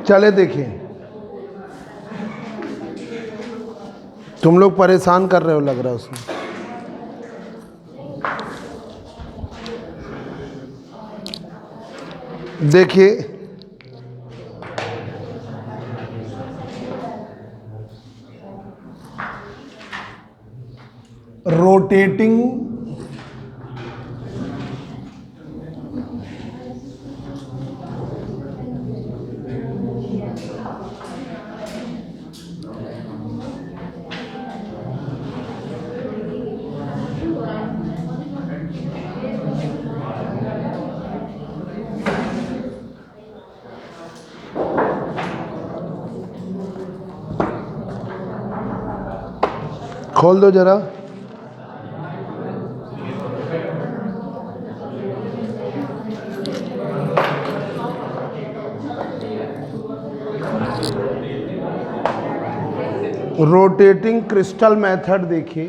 चले देखिए, तुम लोग परेशान कर रहे हो लग रहा है उसमें। देखिए रोटेटिंग खोल दो जरा। रोटेटिंग क्रिस्टल मेथड देखिए,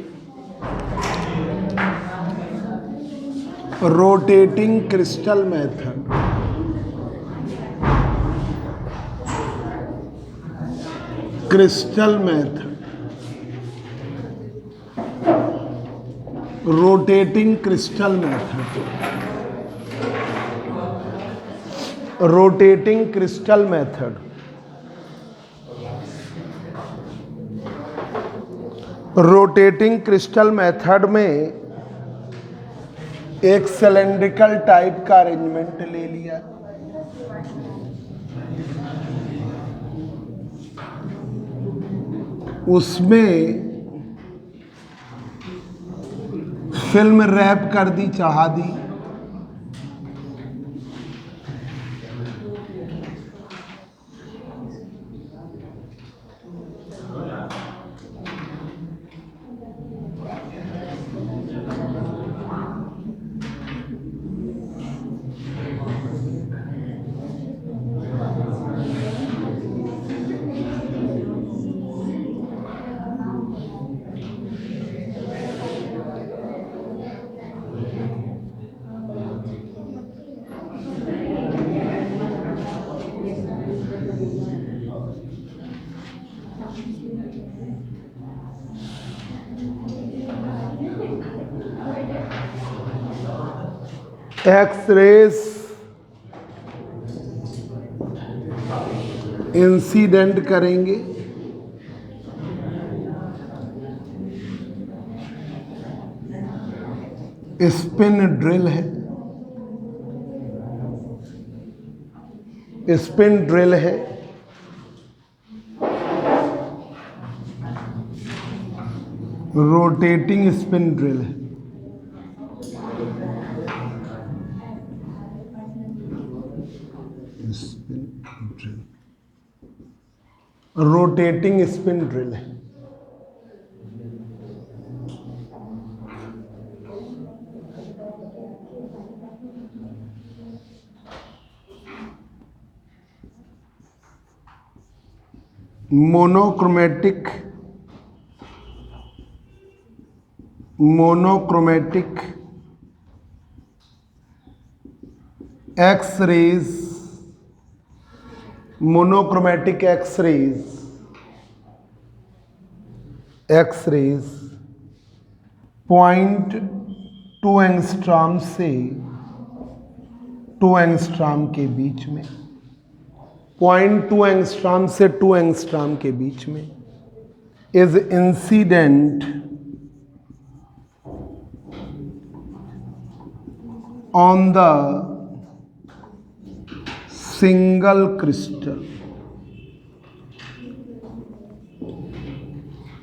rotating crystal method, crystal method, rotating crystal method, rotating crystal method. Rotating crystal method में एक सिलेंड्रिकल टाइप का अरेंजमेंट ले लिया, उसमें फिल्म रैप कर दी, चढ़ा दी, एक्स-रेस इंसिडेंट करेंगे, स्पिन ड्रिल है, स्पिन ड्रिल है, रोटेटिंग स्पिन ड्रिल है, रोटेटिंग स्पिन ड्रिल है। Monochromatic, monochromatic X-rays, monochromatic X-rays, X-rays 0.2 angstrom से 2 एंगस्ट्रॉम के बीच में, 0.2 एंगस्ट्रॉम से 2 एंगस्ट्रॉम के बीच में is incident on the single crystal,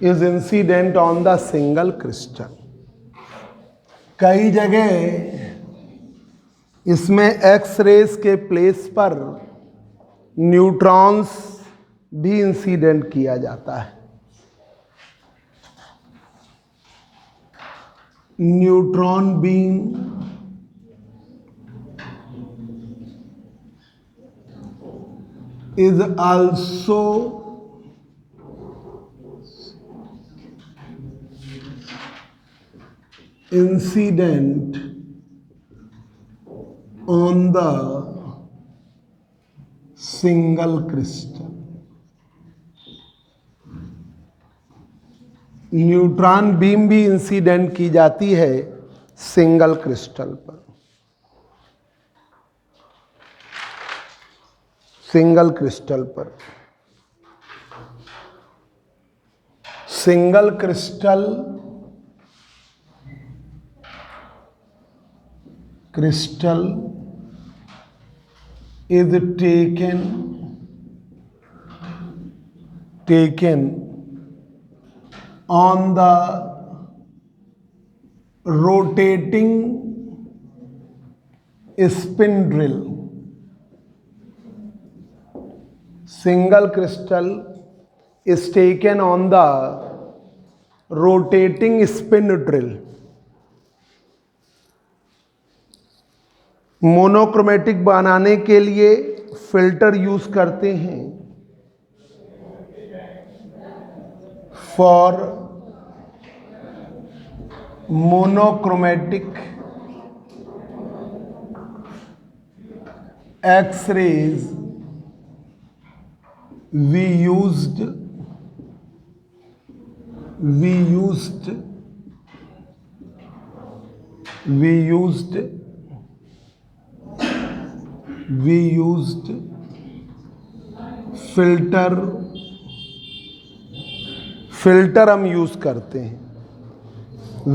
is incident on the single crystal. कई जगह इसमें एक्स रेस के प्लेस पर न्यूट्रॉन्स भी इंसिडेंट किया जाता है। Neutron beam is also incident on the single crystal. Neutron beam भी इंसिडेंट की जाती है सिंगल क्रिस्टल पर। सिंगल क्रिस्टल पर single crystal is taken on the rotating spindle. Single crystal is taken on the rotating spindle. Monochromatic बनाने के लिए filter use करते हैं for monochromatic X-rays we used filter हम यूज करते हैं।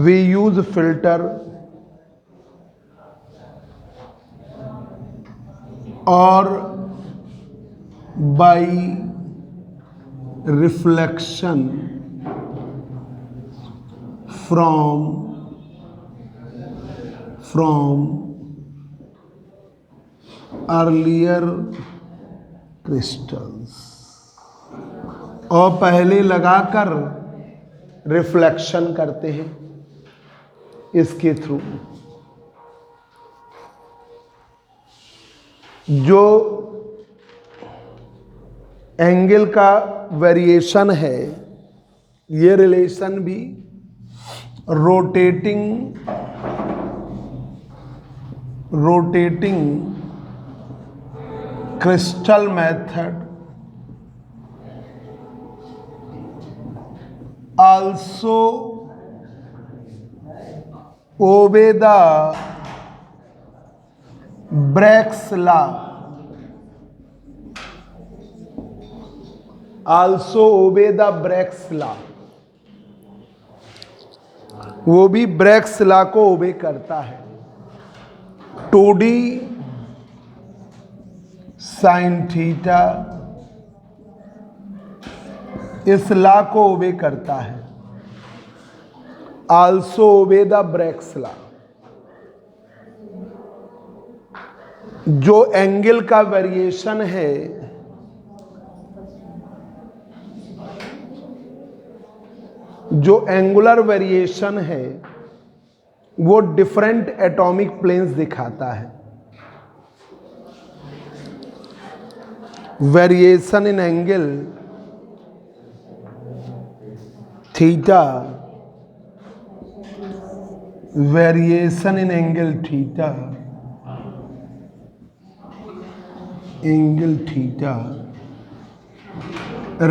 वी यूज फिल्टर और bye reflection from earlier crystals, और पहले लगाकर रिफ्लेक्शन करते हैं इसके थ्रू। जो एंगल का वेरिएशन है, ये रिलेशन भी rotating crystal method also obey the Bragg's law. Also obey the Bragg's law. वो भी ब्रैग्स लॉ को ओबे करता है। 2D साइन थीटा इस लॉ को ओबे करता है। Also obey the Bragg's law. जो एंगल का वेरिएशन है, जो एंगुलर वेरिएशन है, वो डिफरेंट एटॉमिक प्लेन्स दिखाता है। Variation in angle theta, variation in angle theta,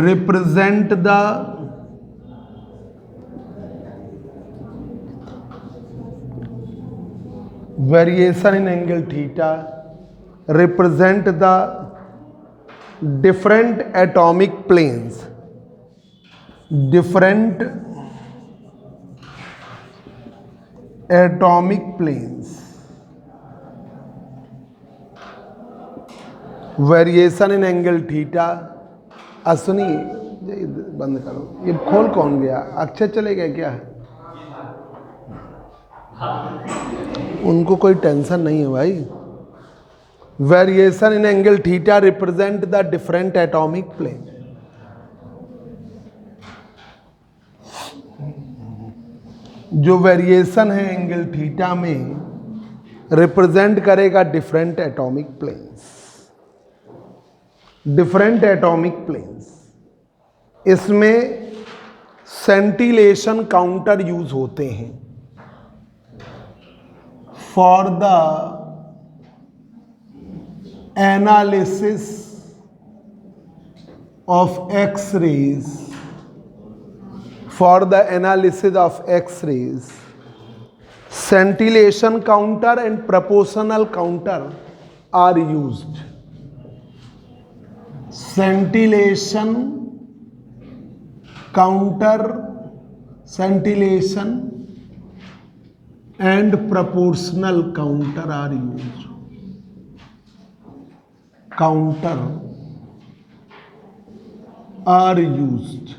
represent the variation in angle theta represent the different atomic planes, variation in angle theta. सुनिए, बंद करो, ये खोल कौन गया? अक्षय चले गए क्या? उनको कोई टेंशन नहीं है भाई। Variation in angle theta represent the different atomic plane. जो वेरिएशन है एंगल थीटा में, रिप्रेजेंट करेगा डिफरेंट एटॉमिक प्लेन्स। इसमें सेंटिलेशन काउंटर यूज होते हैं for the analysis of X-rays, for the analysis of X-rays, scintillation counter and proportional counter are used. Scintillation counter, scintillation and proportional counter are used. Counter are used.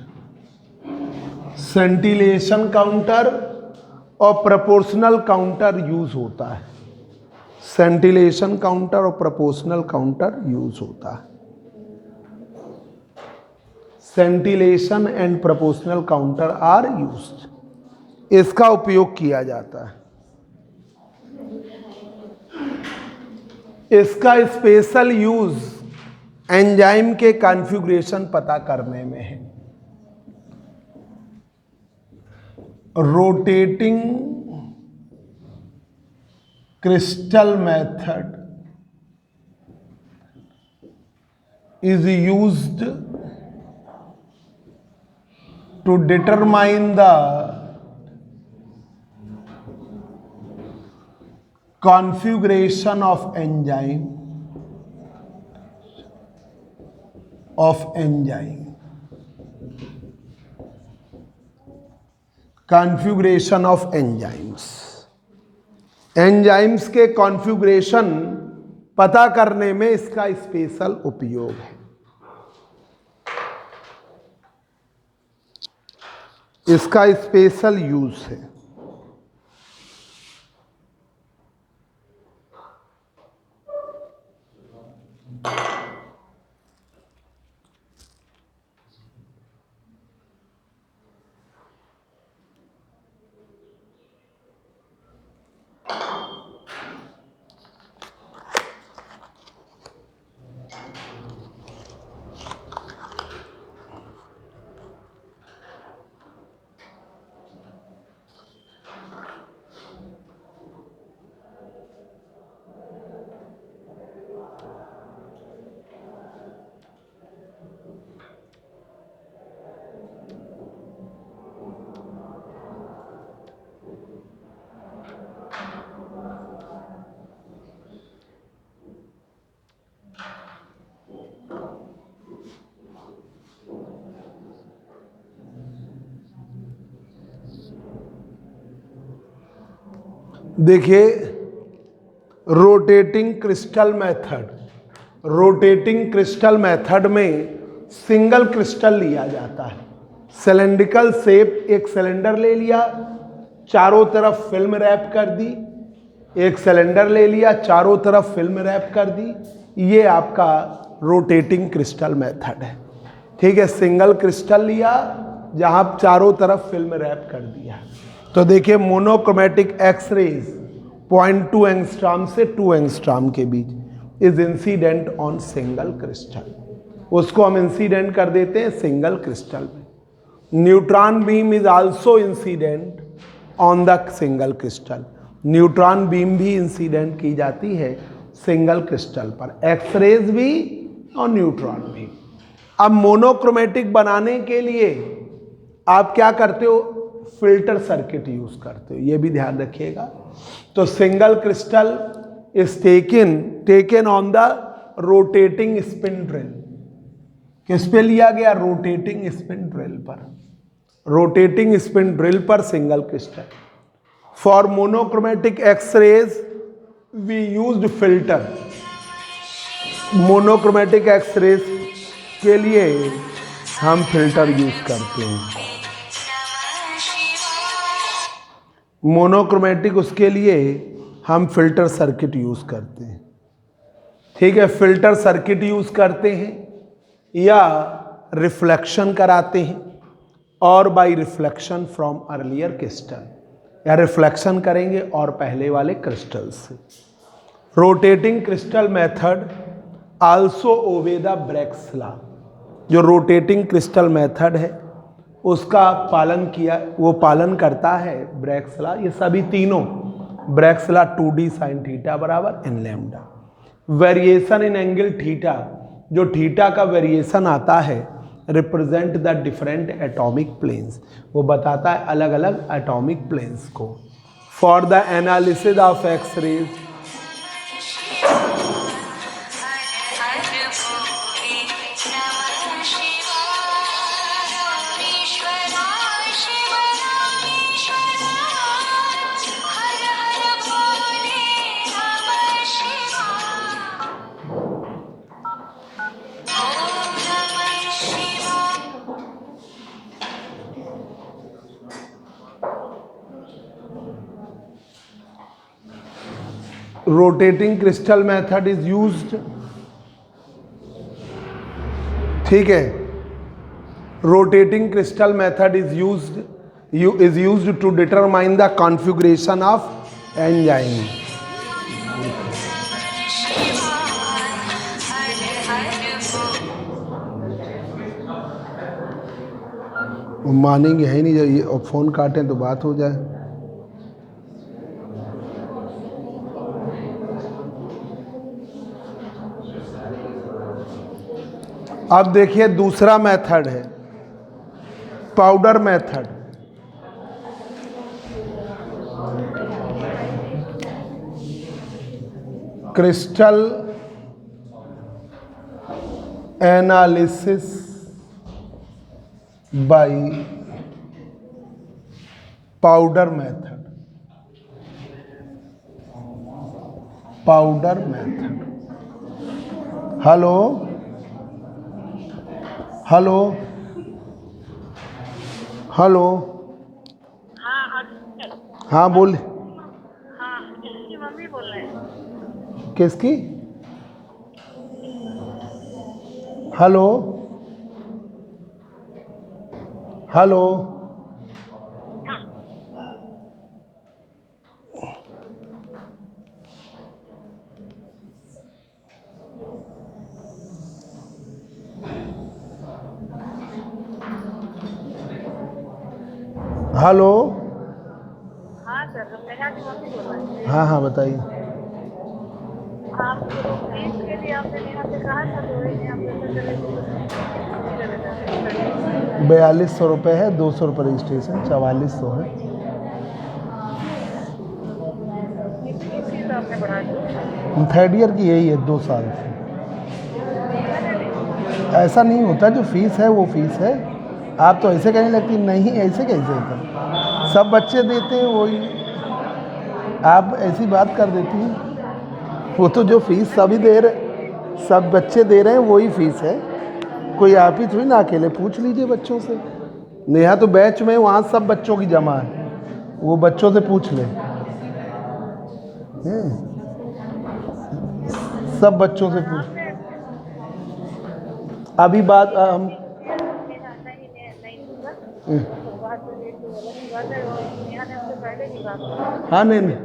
Scintillation counter और proportional counter use होता है. Scintillation counter और proportional counter use होता है. Scintillation and proportional counter are used. इसका उपयोग किया जाता है. इसका स्पेशल यूज एंजाइम के कॉन्फ़िगरेशन पता करने में है. Rotating crystal method is used to determine the configuration of enzyme configuration of enzymes के कॉन्फ़िगरेशन पता करने में इसका स्पेशल उपयोग है. इसका स्पेशल यूज है. देखिए, रोटेटिंग क्रिस्टल मेथड में सिंगल क्रिस्टल लिया जाता है. सिलेंड्रिकल शेप, एक सिलेंडर ले लिया, चारों तरफ फिल्म रैप कर दी. एक सिलेंडर ले लिया, चारों तरफ फिल्म रैप कर दी. ये आपका रोटेटिंग क्रिस्टल मेथड है. ठीक है, सिंगल क्रिस्टल लिया जहां चारों तरफ फिल्म रैप कर दिया. तो देखिए, मोनोक्रोमेटिक एक्सरेज 0.2 एंगस्ट्रॉम से 2 एंगस्ट्रॉम के बीच is incident on single crystal. उसको हम इंसिडेंट कर देते हैं सिंगल क्रिस्टल में. Neutron beam is also incident on the single crystal. Neutron beam भी इंसिडेंट की जाती है सिंगल क्रिस्टल पर. एक्सरेज भी और न्यूट्रॉन भी. अब मोनोक्रोमेटिक बनाने के लिए आप क्या करते हो? फिल्टर सर्किट यूज करते हो. ये भी ध्यान रखिएगा. तो single crystal is taken on the rotating spin drill. किस पे लिया गया? रोटेटिंग स्पिन ड्रिल पर. रोटेटिंग स्पिन ड्रिल पर single crystal. For monochromatic x-rays we used filter. Monochromatic x-rays के लिए हम फिल्टर यूज करते हैं. मोनोक्रोमेटिक, उसके लिए हम फिल्टर सर्किट यूज करते हैं. ठीक है, फिल्टर सर्किट यूज करते हैं या रिफ्लेक्शन कराते हैं, और bye reflection from earlier crystal, या रिफ्लेक्शन करेंगे और पहले वाले क्रिस्टल से. Rotating crystal method also obey the Bragg's law. जो रोटेटिंग क्रिस्टल मेथड है उसका पालन किया, वो पालन करता है ब्रैग्स लॉ. ये सभी तीनों Bragg's law 2d sin theta बराबर n lambda. Variation in angle theta, जो थीटा का वेरिएशन आता है represent the different atomic planes, वो बताता है अलग अलग एटॉमिक प्लेन्स को। For the analysis of X rays, rotating crystal method is used, ठीक है, rotating crystal method is used to determine the configuration of enzyme. मानेंगे है नहीं, जब ये फोन काटें तो बात हो जाए। अब देखिए दूसरा मेथड है powder method. Crystal analysis bye powder method, powder method. Hello hello hello, हाँ बोल। हाँ, इसकी मम्मी बोल रहे हैं। किसकी? हेलो हेलो, हेलो, हाँ सर, हम नेहा की मम्मी बोल रहे हैं। हाँ हाँ बताइए। आप फीस के लिए आपने नेहा से कहा था, तो वही आप पैसा चले गए। 4200 रुपये है, 200 रुपये रजिस्ट्रेशन, 4400 है। कितनी फीस आपने बढ़ा दी? थर्ड ईयर की यही है, 2 साल से। ऐसा नहीं होता, जो फीस है वो फीस है। आप तो ऐसे कहने लगती नहीं, ऐसे कैसे होता, सब बच्चे देते हैं वही, आप ऐसी बात कर देती हैं। वो तो जो फीस सभी दे रहे, सब बच्चे दे रहे हैं वही फीस है, कोई आप ही थोड़ी ना अकेले। पूछ लीजिए बच्चों से, नेहा तो बैच में वहाँ सब बच्चों की जमा है, वो बच्चों से पूछ ले, सब बच्चों से पूछ। अभी बात हम हाँ नहीं नहीं,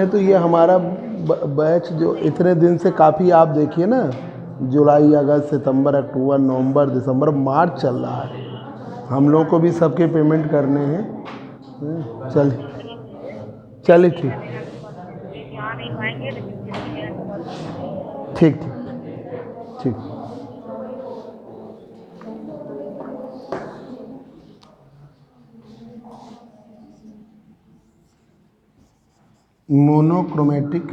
तो ये हमारा बैच जो इतने दिन से काफ़ी, आप देखिए ना, जुलाई अगस्त सितंबर अक्टूबर नवंबर दिसंबर मार्च चल रहा है, हम लोगों को भी सबके पेमेंट करने हैं। चलिए ठीक ठीक ठीक ठीक। Monochromatic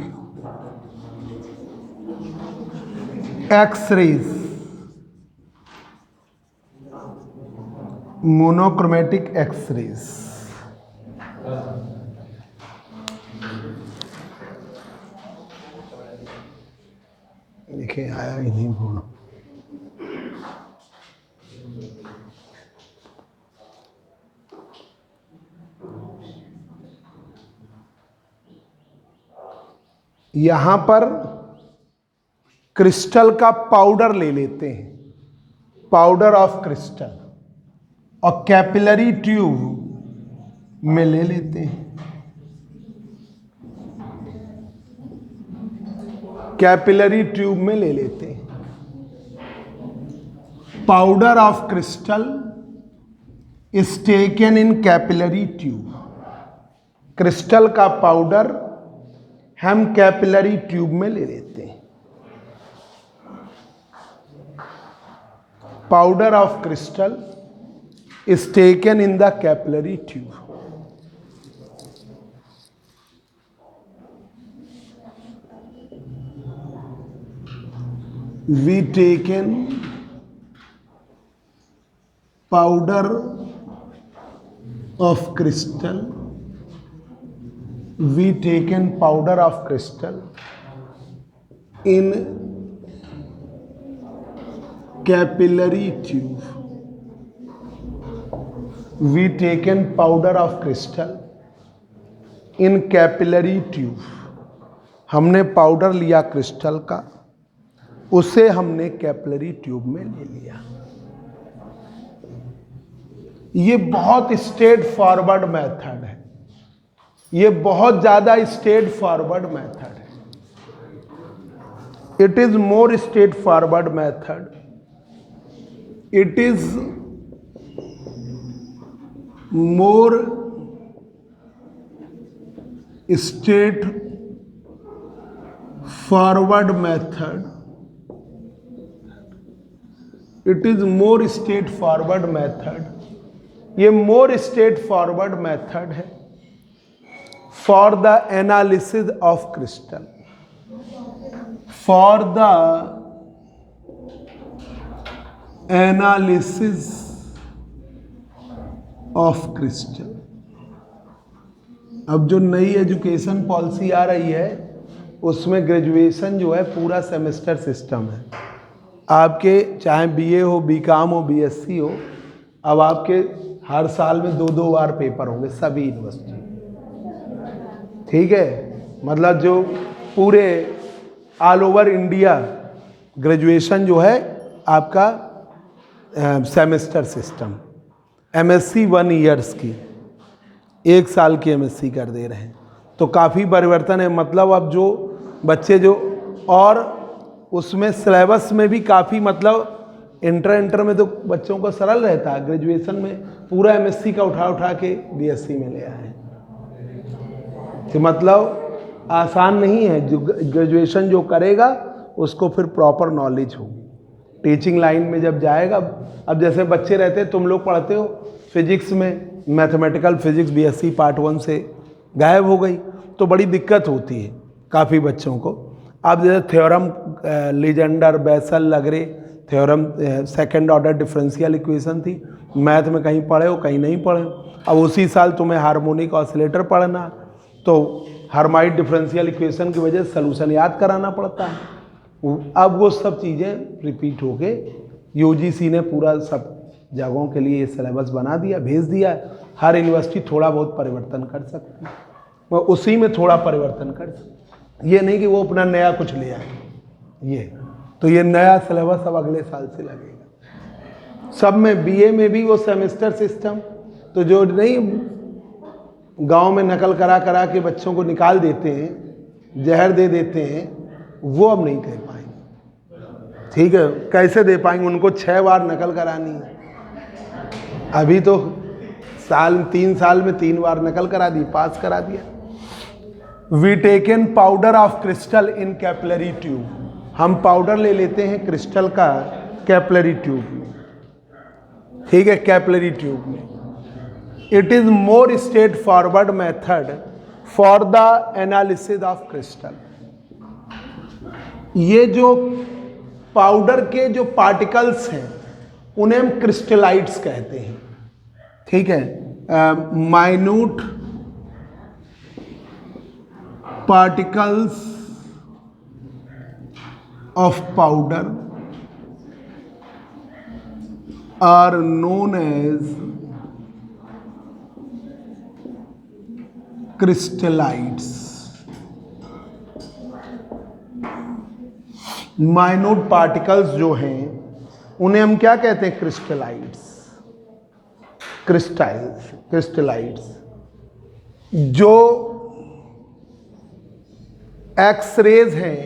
X-rays, monochromatic X-rays. देखिए आया ही नहीं बोलो। यहां पर क्रिस्टल का पाउडर ले लेते हैं, पाउडर ऑफ क्रिस्टल, और कैपिलरी ट्यूब में ले लेते हैं, कैपिलरी ट्यूब में ले लेते हैं। Powder of crystal is taken in capillary tube, crystal का पाउडर हम कैपिलरी ट्यूब में ले लेते हैं। powder of crystal is taken in the capillary tube. We taken powder of crystal. We taken powder of crystal in capillary tube. We taken powder of crystal in capillary tube. हमने powder लिया crystal का, उसे हमने capillary tube में ले लिया। ये बहुत स्ट्रेट फॉरवर्ड मेथड है, ये बहुत ज्यादा स्ट्रेट फॉरवर्ड मेथड है। It is more straightforward method, it is more straightforward method, it is more straightforward method. ये मोर स्ट्रेट फॉरवर्ड मेथड है for the analysis of crystal, for the analysis of crystal. अब जो नई education policy आ रही है उसमें graduation जो है पूरा सेमेस्टर सिस्टम है। आपके चाहे बीए हो, बीकॉम हो, बीएससी हो, अब आपके हर साल में 2-2 बार पेपर होंगे सभी यूनिवर्सिटी। ठीक है, मतलब जो पूरे ऑल ओवर इंडिया ग्रेजुएशन जो है आपका सेमेस्टर सिस्टम। एमएससी 1 ईयर्स की, 1 साल की एमएससी कर दे रहे हैं, तो काफ़ी परिवर्तन है। मतलब अब जो बच्चे जो, और उसमें सिलेबस में भी काफ़ी, मतलब इंटर में तो बच्चों को सरल रहता है, ग्रेजुएशन में पूरा एमएससी का उठा के बीएससी में ले आए। तो मतलब आसान नहीं है, जो ग्रेजुएशन जो करेगा उसको फिर प्रॉपर नॉलेज होगी। टीचिंग लाइन में जब जाएगा, अब जैसे बच्चे रहते हैं, तुम लोग पढ़ते हो फिजिक्स में, मैथमेटिकल फिजिक्स बीएससी पार्ट 1 से गायब हो गई, तो बड़ी दिक्कत होती है काफ़ी बच्चों को। अब जैसे theorem Legendre, Bessel, Lagrange theorem, second order differential equation थी, मैथ में कहीं पढ़े हो कहीं नहीं पढ़े हो। अब उसी साल तुम्हें हार्मोनिक ऑसिलेटर पढ़ना, तो हार्माइट डिफरेंशियल इक्वेशन की वजह से सलूशन याद कराना पड़ता है। अब वो सब चीज़ें रिपीट होके यूजीसी ने पूरा सब जगहों के लिए ये सिलेबस बना दिया, भेज दिया। हर यूनिवर्सिटी थोड़ा बहुत परिवर्तन कर सकती है, वो उसी में थोड़ा परिवर्तन कर सकती, ये नहीं कि वो अपना नया कुछ ले आए। ये तो ये नया सिलेबस अब अगले साल से लगेगा सब में। बीए में भी वो सेमेस्टर सिस्टम, तो जो नहीं गांव में नकल करा के बच्चों को निकाल देते हैं, जहर दे देते हैं, वो अब नहीं दे पाएंगे। ठीक है, कैसे दे पाएंगे? उनको 6 बार नकल करानी है। अभी तो 3 साल में 3 बार नकल करा दी, पास करा दिया। We taken powder of crystal in capillary tube. हम पाउडर ले लेते हैं क्रिस्टल का कैपिलरी ट्यूब में। ठीक है, कैपिलरी ट्यूब में। It is more straightforward method for the analysis of crystal. ये जो पाउडर के जो पार्टिकल्स हैं उन्हें हम क्रिस्टलाइट्स कहते हैं। ठीक है, minute particles of powder are known as crystallites. Minute particles जो हैं उन्हें हम क्या कहते हैं? क्रिस्टलाइट्स। क्रिस्टलाइट्स जो एक्सरेज हैं,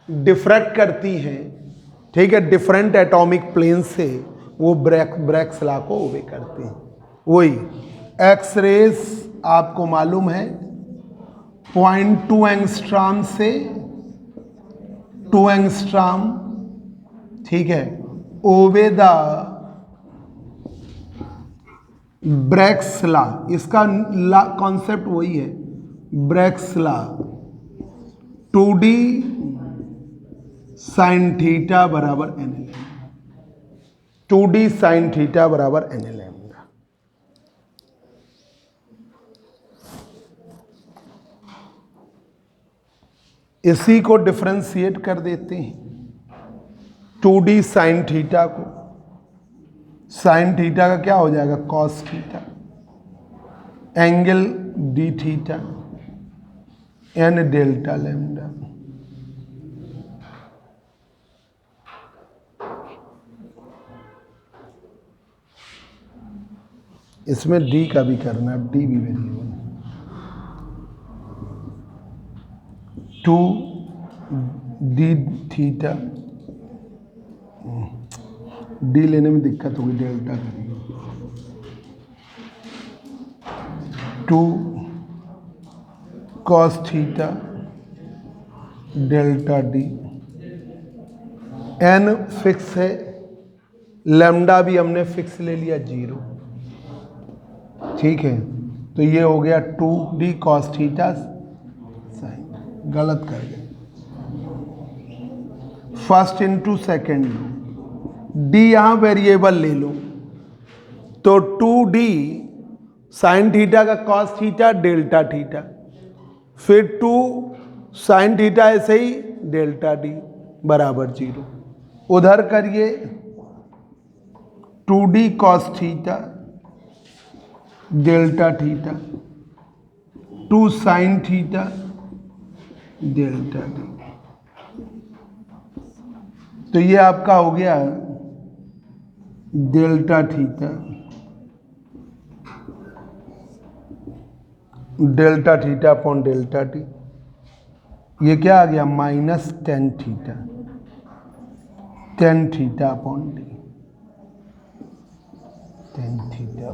डिफ्रैक्ट करती हैं, ठीक है, डिफरेंट एटॉमिक प्लेन से, वो ब्रैक्स लॉ को ओबे करते हैं। वही एक्सरेज आपको मालूम है 0.2 एंगस्ट्रॉम से 2 एंगस्ट्रॉम, ठीक है, ओबे द ब्रैक्स लॉ, इसका कॉन्सेप्ट वही है, Bragg's law, 2D sine theta बराबर n l, 2D sine theta बराबर एन एल। इसी को डिफरेंशिएट कर देते हैं 2D साइन थीटा को, साइन थीटा का क्या हो जाएगा cos theta, angle d theta n delta lambda. इसमें डी का भी करना है, डी भी वेरिएबल, 2D थीटा, डी लेने में दिक्कत होगी, डेल्टा करिए, 2 cos theta delta d, n fix है, लैम्डा भी हमने फिक्स ले लिया 0, ठीक है। तो ये हो गया 2D कॉस थीटा साइन, गलत कर गए, फर्स्ट इंटू सेकेंड लो, डी यहां वेरिएबल ले लो, तो 2D साइन थीटा का कॉस थीटा डेल्टा थीटा, फिर 2 साइन थीटा ऐसे ही डेल्टा डी बराबर 0, उधर करिए 2D cos theta delta theta, 2 sine theta delta D, तो ये आपका हो गया delta theta, delta theta upon delta T, ये क्या आ गया minus tan theta upon D, tan theta,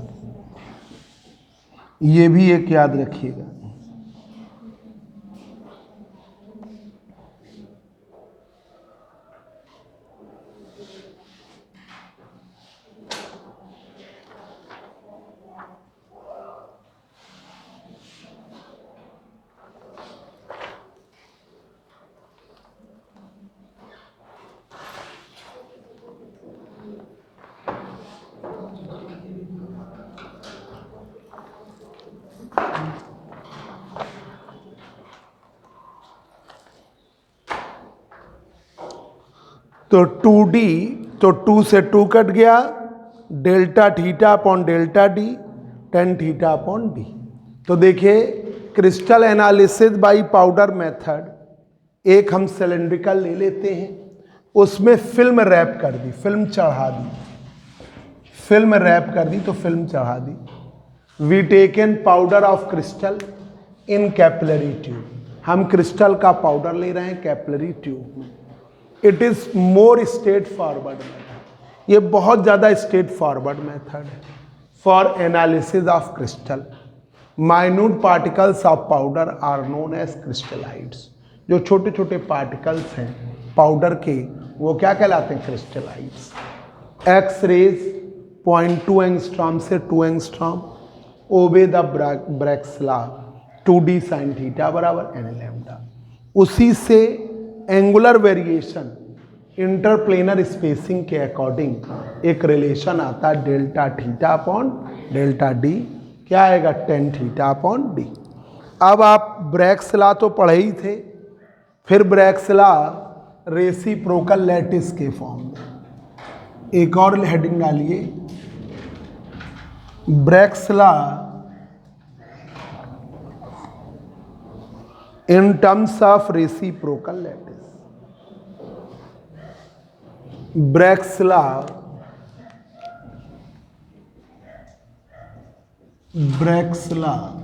ये भी एक याद रखिएगा। तो 2D, तो 2 से 2 कट गया, delta theta upon delta D, tan theta upon D. तो देखिए crystal analysis bye powder method, एक हम सिलेंड्रिकल ले लेते हैं, उसमें फिल्म रैप कर दी, फिल्म चढ़ा दी, फिल्म रैप कर दी तो फिल्म चढ़ा दी। We taken powder of crystal in capillary tube, हम क्रिस्टल का पाउडर ले रहे हैं कैपिलरी ट्यूब में। It is more straightforward method, ये बहुत ज़्यादा स्ट्रेट फॉरवर्ड मेथड है for analysis of crystal. Minute particles of powder are known as crystallites, जो छोटे छोटे पार्टिकल्स हैं पाउडर के वो क्या कहलाते हैं क्रिस्टलाइट्स। एक्स रेज 0.2 एंगस्ट्रॉम से 2 एंगस्ट्रॉम, ओबे the Bragg's law, 2D sine theta बराबर एन लैम्डा। उसी से एंगुलर वेरिएशन इंटरप्लेनर स्पेसिंग के अकॉर्डिंग एक रिलेशन आता है delta theta upon delta D, क्या आएगा टेन थीटा अपॉन डी। अब आप ब्रैक्स लॉ तो पढ़े ही थे, फिर ब्रैक्स लॉ रेसिप्रोकल लैटिस के फॉर्म में, एक और हेडिंग डालिए Bragg's law in terms of reciprocal lattice, Bragg's law, Bragg's law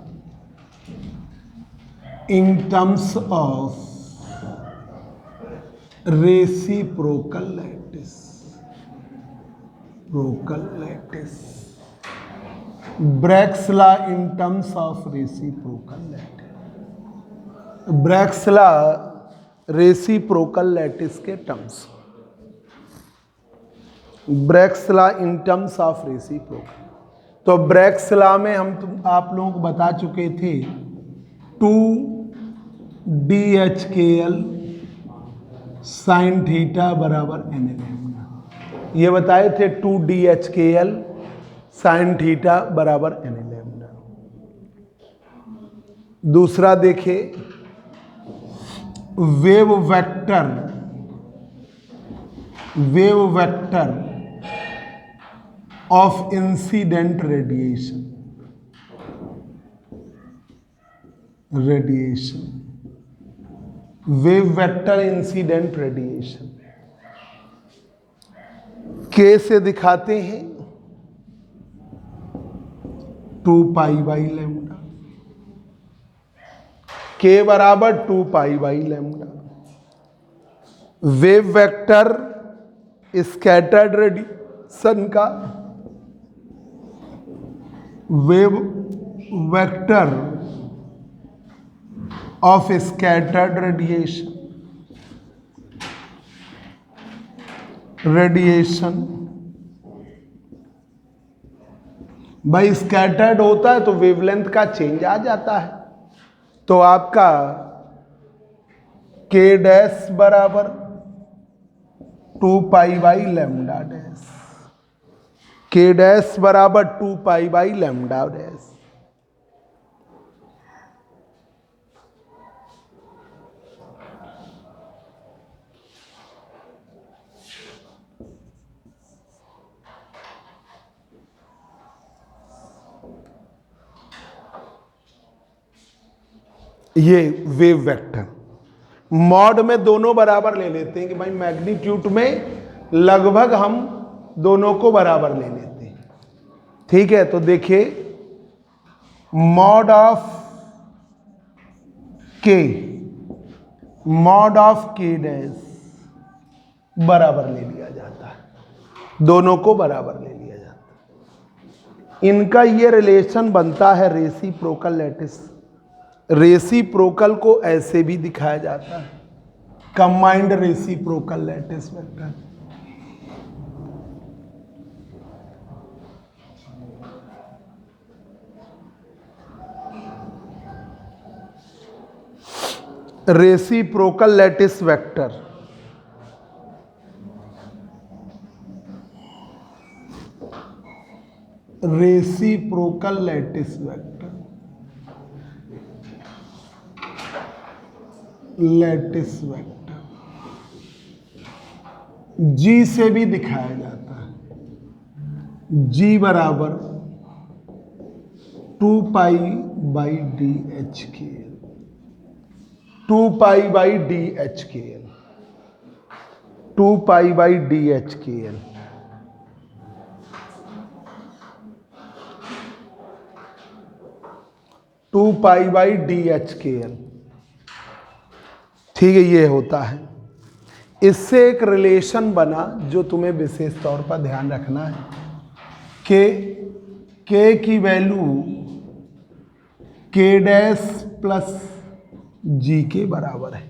in terms of reciprocal lattice, Bragg's law in terms of reciprocal lattice, Bragg's law reciprocal lattice के terms. Bragg's law in terms of reciprocal. तो Bragg's law में आप लोगों को बता चुके थे 2DHKL sine theta बराबर n लैम्डा। ये बताए थे 2DHKL साइन थीटा बराबर n लैम्डा। दूसरा देखे wave vector of incident radiation wave vector incident radiation के से दिखाते हैं 2 पाई बाई लैम्डा, के बराबर 2 pi by lambda. Wave vector scattered radiation का wave vector of scattered radiation भाई स्कैटर्ड होता है तो वेवलेंथ का चेंज आ जाता है। तो आपका के डैश बराबर 2 पाई बाई लैम्डा डैश, के डैश बराबर 2 पाई बाई लैम्डा डैश। ये वेव वेक्टर मॉड में दोनों बराबर ले लेते हैं कि भाई मैग्नीट्यूड में लगभग हम दोनों को बराबर ले लेते हैं। ठीक है, तो देखिए मॉड ऑफ के डैश बराबर ले लिया जाता है, दोनों को बराबर ले लिया जाता है। इनका ये रिलेशन बनता है रेसिप्रोकल लैटिस। रेसिप्रोकल को ऐसे भी दिखाया जाता है, combined reciprocal lattice vector. Reciprocal lattice vector reciprocal lattice vector G से भी दिखाया जाता है। जी बराबर 2 pi by d h k l, 2 pi by d h k l, 2 pi by d h k l. Two pi by d h k l. ठीक है, ये होता है। इससे एक रिलेशन बना जो तुम्हें विशेष तौर पर ध्यान रखना है के की वैल्यू के डैश प्लस जी के बराबर है।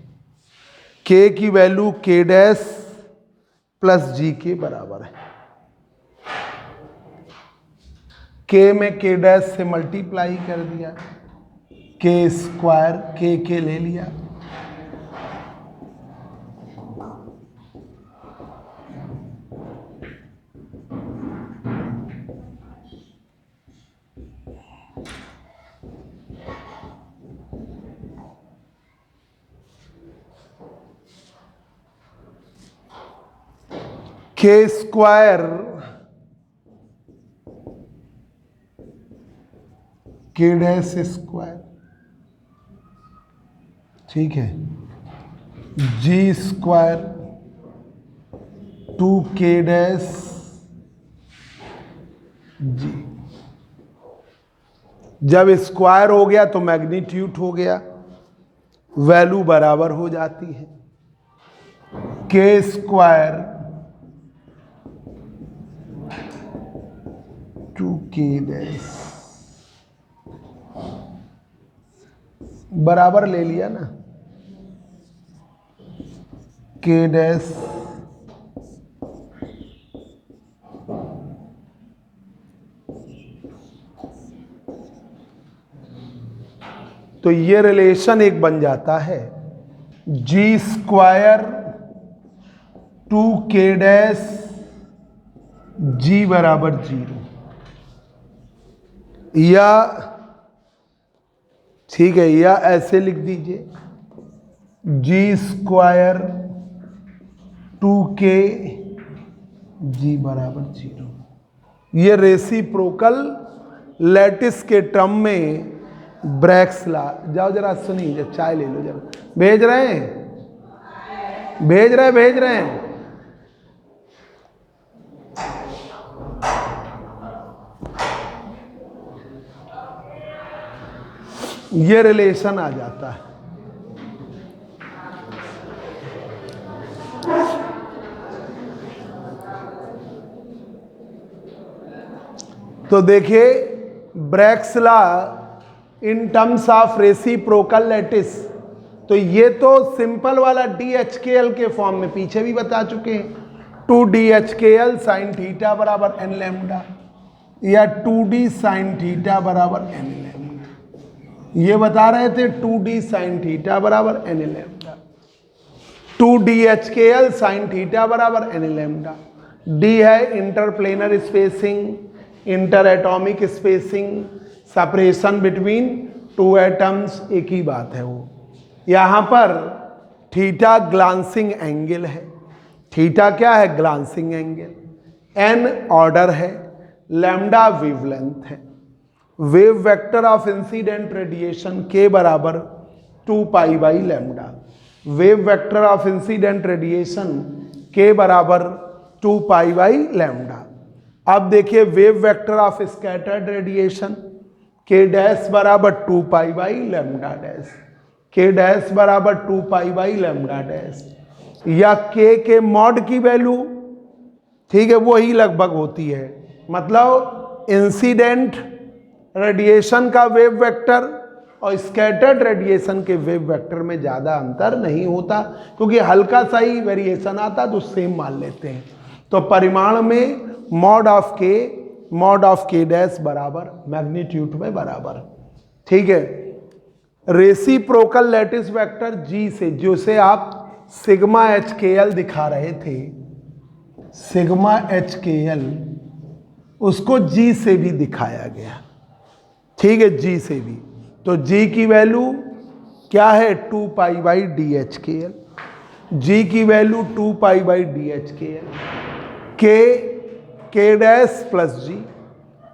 के की वैल्यू के डैश प्लस जी के बराबर है। के में के डैश से मल्टीप्लाई कर दिया, के स्क्वायर के ले लिया, के स्क्वायर के डैश स्क्वायर, ठीक है, जी स्क्वायर 2 के डैश जी। जब स्क्वायर हो गया तो मैग्नीट्यूड हो गया, वैल्यू बराबर हो जाती है। के स्क्वायर 2 के डैश बराबर ले लिया ना, के डैश तो ये रिलेशन एक बन जाता है जी स्क्वायर 2k डैश जी बराबर 0, या ठीक है, या ऐसे लिख दीजिए जी स्क्वायर 2k जी बराबर 0। ये रेसिप्रोकल लैटिस के टर्म में ब्रैग्स लॉ। जाओ जरा सुनिए, चाय ले लो जरा। भेज रहे हैं, भेज रहे हैं। ये रिलेशन आ जाता है। तो देखिए Bragg's law in terms of reciprocal lattice, तो ये तो सिंपल वाला DHKL के फॉर्म में पीछे भी बता चुके हैं। 2DHKL साइन थीटा बराबर n लैम्डा, या 2D साइन थीटा बराबर n लैम्डा। ये बता रहे थे 2D साइन थीटा बराबर n lambda, 2DHKL sine theta बराबर n लैम्डा। D है interplanar spacing, inter atomic spacing, separation between two atoms, एक ही बात है वो। यहाँ पर थीटा ग्लांसिंग एंगल है। थीटा क्या है? Glancing angle. n ऑर्डर है, लैम्डा वेवलेंथ है। Wave vector of incident radiation k बराबर 2 pi by lambda. Wave vector of incident radiation k बराबर 2 पाई बाई लैम्डा। अब देखिए wave vector of scattered radiation k dash बराबर 2 pi by lambda dash, k dash बराबर 2 pi by lambda dash, या k के mod की value, ठीक है, वही लगभग होती है। मतलब इंसिडेंट रेडिएशन का वेव वेक्टर और स्कैटर्ड रेडिएशन के वेव वेक्टर में ज़्यादा अंतर नहीं होता, क्योंकि हल्का सा ही वेरिएशन आता तो सेम मान लेते हैं। तो परिमाण में मॉड ऑफ k डैश बराबर मैग्नीट्यूड में बराबर, ठीक है। रेसिप्रोकल लैटिस वेक्टर G से, जिसे आप सिग्मा HKL दिखा रहे थे, सिग्मा HKL, उसको G से भी दिखाया गया, ठीक है, G से भी। तो G की वैल्यू क्या है? 2 पाई बाई DHKL। G की value 2 pi by DHKL। k dash plus G,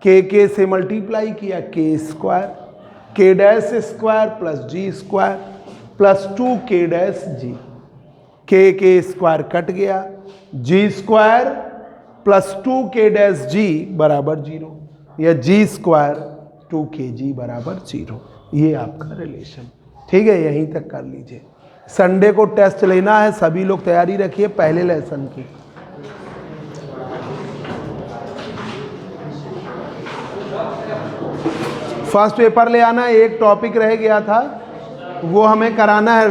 k से मल्टीप्लाई किया k square, k dash square plus G square plus 2k dash G, k square cut गया, g square plus 2k dash G बराबर 0, या g square 2kg बराबर 0। ये आपका relation, ठीक है, यहीं तक कर लीजिए। संडे को टेस्ट लेना है, सभी लोग तैयारी रखिए पहले लेसन की। फर्स्ट पेपर ले आना, एक टॉपिक रह गया था वो हमें कराना है,